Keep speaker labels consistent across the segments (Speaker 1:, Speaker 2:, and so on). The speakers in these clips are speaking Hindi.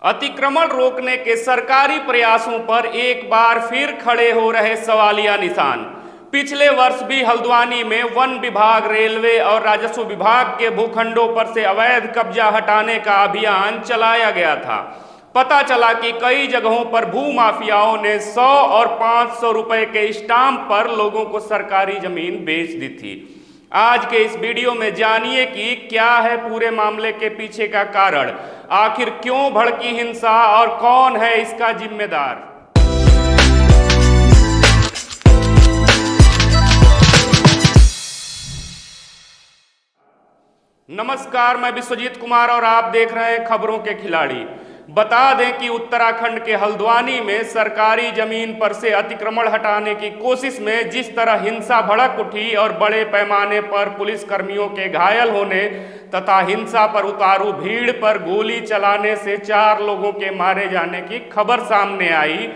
Speaker 1: अतिक्रमण रोकने के सरकारी प्रयासों पर एक बार फिर खड़े हो रहे सवालिया निशान। पिछले वर्ष भी हल्द्वानी में वन विभाग, रेलवे और राजस्व विभाग के भूखंडों पर से अवैध कब्जा हटाने का अभियान चलाया गया था। पता चला कि कई जगहों पर भूमाफियाओं ने 100 और 500 रुपए के स्टाम्प पर लोगों को सरकारी जमीन बेच दी थी। आज के इस वीडियो में जानिए कि क्या है पूरे मामले के पीछे का कारण, आखिर क्यों भड़की हिंसा और कौन है इसका जिम्मेदार। नमस्कार, मैं विश्वजीत कुमार और आप देख रहे हैं खबरों के खिलाड़ी। बता दें कि उत्तराखंड के हल्द्वानी में सरकारी जमीन पर से अतिक्रमण हटाने की कोशिश में जिस तरह हिंसा भड़क उठी और बड़े पैमाने पर पुलिस कर्मियों के घायल होने तथा हिंसा पर उतारू भीड़ पर गोली चलाने से 4 लोगों के मारे जाने की खबर सामने आई,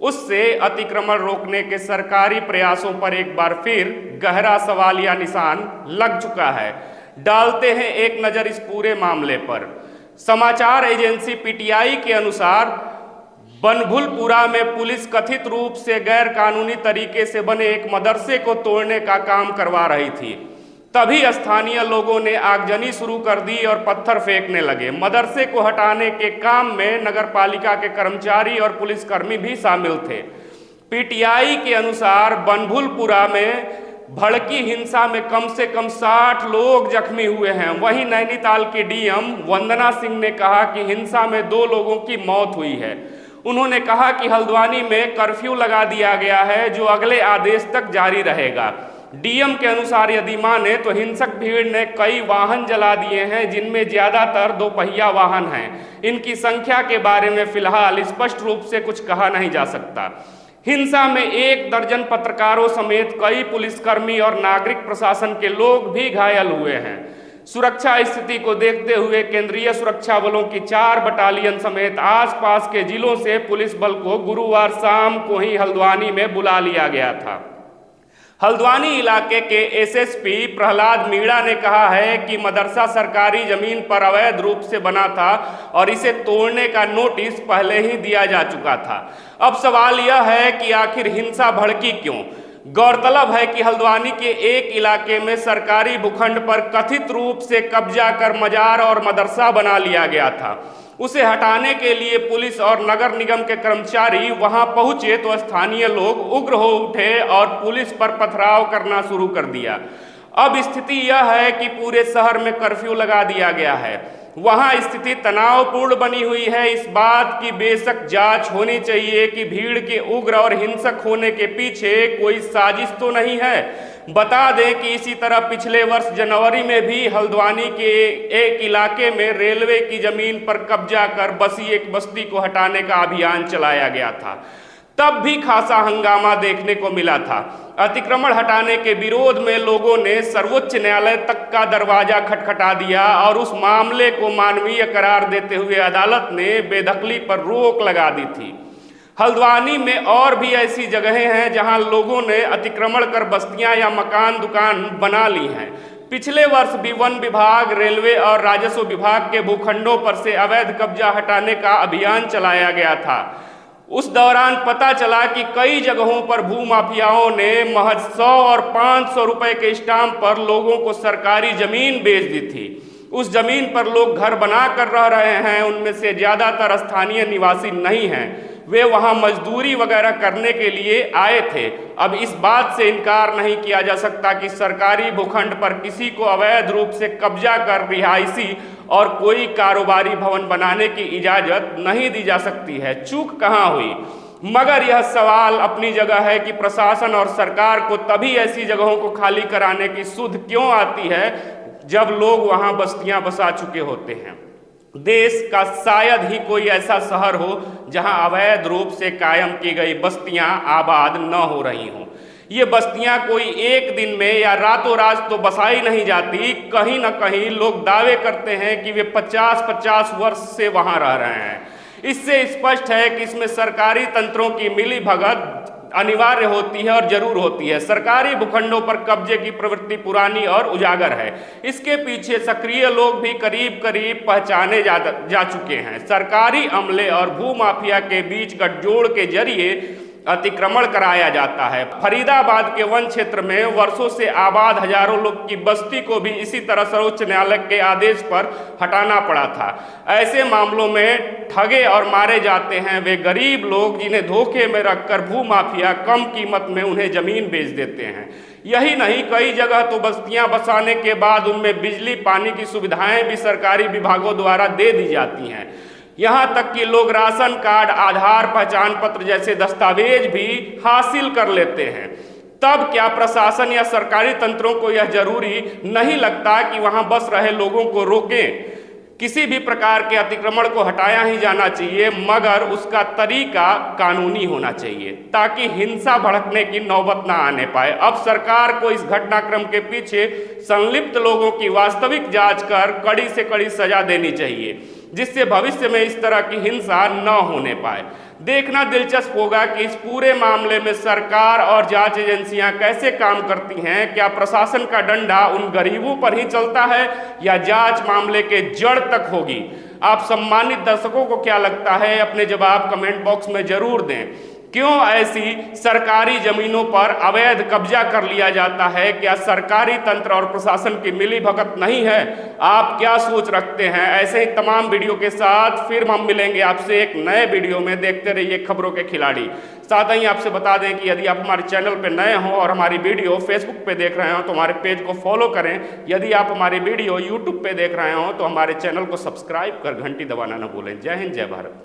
Speaker 1: उससे अतिक्रमण रोकने के सरकारी प्रयासों पर एक बार फिर गहरा सवालिया निशान लग चुका है। डालते हैं एक नज़र इस पूरे मामले पर। समाचार एजेंसी पीटीआई के अनुसार बनभुलपुरा में पुलिस कथित रूप से गैर कानूनी तरीके से बने एक मदरसे को तोड़ने का काम करवा रही थी। तभी स्थानीय लोगों ने आगजनी शुरू कर दी और पत्थर फेंकने लगे। मदरसे को हटाने के काम में नगरपालिका के कर्मचारी और पुलिसकर्मी भी शामिल थे। पीटीआई के अनुसार बनभुलपुरा में भड़की हिंसा में कम से कम 60 लोग जख्मी हुए हैं। वहीं नैनीताल के डीएम वंदना सिंह ने कहा कि हिंसा में 2 लोगों की मौत हुई है। उन्होंने कहा कि हल्द्वानी में कर्फ्यू लगा दिया गया है जो अगले आदेश तक जारी रहेगा। डीएम के अनुसार यदि माने तो हिंसक भीड़ ने कई वाहन जला दिए हैं, जिनमें ज्यादातर 2 पहिया वाहन हैं। इनकी संख्या के बारे में फिलहाल स्पष्ट रूप से कुछ कहा नहीं जा सकता। हिंसा में 1 दर्जन पत्रकारों समेत कई पुलिसकर्मी और नागरिक प्रशासन के लोग भी घायल हुए हैं। सुरक्षा स्थिति को देखते हुए केंद्रीय सुरक्षा बलों की 4 बटालियन समेत आसपास के जिलों से पुलिस बल को गुरुवार शाम को ही हल्द्वानी में बुला लिया गया था। हल्द्वानी इलाके के एसएसपी प्रहलाद मीणा ने कहा है कि मदरसा सरकारी जमीन पर अवैध रूप से बना था और इसे तोड़ने का नोटिस पहले ही दिया जा चुका था। अब सवाल यह है कि आखिर हिंसा भड़की क्यों। गौरतलब है कि हल्द्वानी के एक इलाके में सरकारी भूखंड पर कथित रूप से कब्जा कर मजार और मदरसा बना लिया गया था। उसे हटाने के लिए पुलिस और नगर निगम के कर्मचारी वहां पहुंचे तो स्थानीय लोग उग्र हो उठे और पुलिस पर पथराव करना शुरू कर दिया। अब स्थिति यह है कि पूरे शहर में कर्फ्यू लगा दिया गया है। वहां स्थिति तनावपूर्ण बनी हुई है। इस बात की बेशक जांच होनी चाहिए कि भीड़ के उग्र और हिंसक होने के पीछे कोई साजिश तो नहीं है। बता दें कि इसी तरह पिछले वर्ष जनवरी में भी हल्द्वानी के एक इलाके में रेलवे की जमीन पर कब्जा कर बसी एक बस्ती को हटाने का अभियान चलाया गया था। तब भी खासा हंगामा देखने को मिला था। अतिक्रमण हटाने के विरोध में लोगों ने सर्वोच्च न्यायालय तक का दरवाजा खटखटा दिया और उस मामले को मानवीय करार देते हुए अदालत ने बेदखली पर रोक लगा दी थी। हल्द्वानी में और भी ऐसी जगहें हैं जहां लोगों ने अतिक्रमण कर बस्तियां या मकान दुकान बना ली हैं। पिछले वर्ष भी वन विभाग, रेलवे और राजस्व विभाग के भूखंडों पर से अवैध कब्जा हटाने का अभियान चलाया गया था। उस दौरान पता चला कि कई जगहों पर भूमाफियाओं ने महज 100 और 500 रुपए के स्टाम्प पर लोगों को सरकारी जमीन बेच दी थी। उस जमीन पर लोग घर बना कर रह रहे हैं। उनमें से ज्यादातर स्थानीय निवासी नहीं हैं। वे वहां मजदूरी वगैरह करने के लिए आए थे। अब इस बात से इनकार नहीं किया जा सकता कि सरकारी भूखंड पर किसी को अवैध रूप से कब्जा कर रिहायशी और कोई कारोबारी भवन बनाने की इजाजत नहीं दी जा सकती है। चूक कहाँ हुई? मगर यह सवाल अपनी जगह है कि प्रशासन और सरकार को तभी ऐसी जगहों को खाली कराने की सुध क्यों आती है जब लोग वहां बस्तियां बसा चुके होते हैं। देश का शायद ही कोई ऐसा शहर हो जहां अवैध रूप से कायम की गई बस्तियां आबाद न हो रही हों। ये बस्तियां कोई एक दिन में या रातों रात तो बसाई नहीं जाती। कहीं ना कहीं लोग दावे करते हैं कि वे 50-50 वर्ष से वहां रह रहे हैं। इससे स्पष्ट है कि इसमें सरकारी तंत्रों की मिलीभगत अनिवार्य होती है और जरूर होती है। सरकारी भूखंडों पर कब्जे की प्रवृत्ति पुरानी और उजागर है। इसके पीछे सक्रिय लोग भी करीब करीब पहचाने जा चुके हैं। सरकारी अमले और भूमाफिया के बीच गठजोड़ के जरिए अतिक्रमण कराया जाता है। फरीदाबाद के वन क्षेत्र में वर्षों से आबाद हजारों लोग की बस्ती को भी इसी तरह सर्वोच्च न्यायालय के आदेश पर हटाना पड़ा था। ऐसे मामलों में ठगे और मारे जाते हैं वे गरीब लोग जिन्हें धोखे में रखकर भूमाफिया कम कीमत में उन्हें जमीन बेच देते हैं। यही नहीं, कई जगह तो बस्तियां बसाने के बाद उनमें बिजली पानी की सुविधाएं भी सरकारी विभागों द्वारा दे दी जाती हैं। यहाँ तक कि लोग राशन कार्ड, आधार, पहचान पत्र जैसे दस्तावेज भी हासिल कर लेते हैं। तब क्या प्रशासन या सरकारी तंत्रों को यह जरूरी नहीं लगता कि वहां बस रहे लोगों को रोकें? किसी भी प्रकार के अतिक्रमण को हटाया ही जाना चाहिए, मगर उसका तरीका कानूनी होना चाहिए ताकि हिंसा भड़कने की नौबत ना आने पाए। अब सरकार को इस घटनाक्रम के पीछे संलिप्त लोगों की वास्तविक जांच कर कड़ी से कड़ी सजा देनी चाहिए, जिससे भविष्य में इस तरह की हिंसा न होने पाए। देखना दिलचस्प होगा कि इस पूरे मामले में सरकार और जांच एजेंसियां कैसे काम करती हैं। क्या प्रशासन का डंडा उन गरीबों पर ही चलता है या जांच मामले के जड़ तक होगी? आप सम्मानित दर्शकों को क्या लगता है? अपने जवाब कमेंट बॉक्स में जरूर दें। क्यों ऐसी सरकारी जमीनों पर अवैध कब्जा कर लिया जाता है? क्या सरकारी तंत्र और प्रशासन की मिलीभगत नहीं है? आप क्या सोच रखते हैं? ऐसे ही तमाम वीडियो के साथ फिर हम मिलेंगे आपसे एक नए वीडियो में। देखते रहिए खबरों के खिलाड़ी। साथ ही आपसे बता दें कि यदि आप हमारे चैनल पर नए हों और हमारी वीडियो फेसबुक पे देख रहे हो तो हमारे पेज को फॉलो करें। यदि आप हमारी वीडियो यूट्यूब पे देख रहे हो तो हमारे चैनल को सब्सक्राइब कर घंटी दबाना न भूलें। जय हिंद, जय भारत।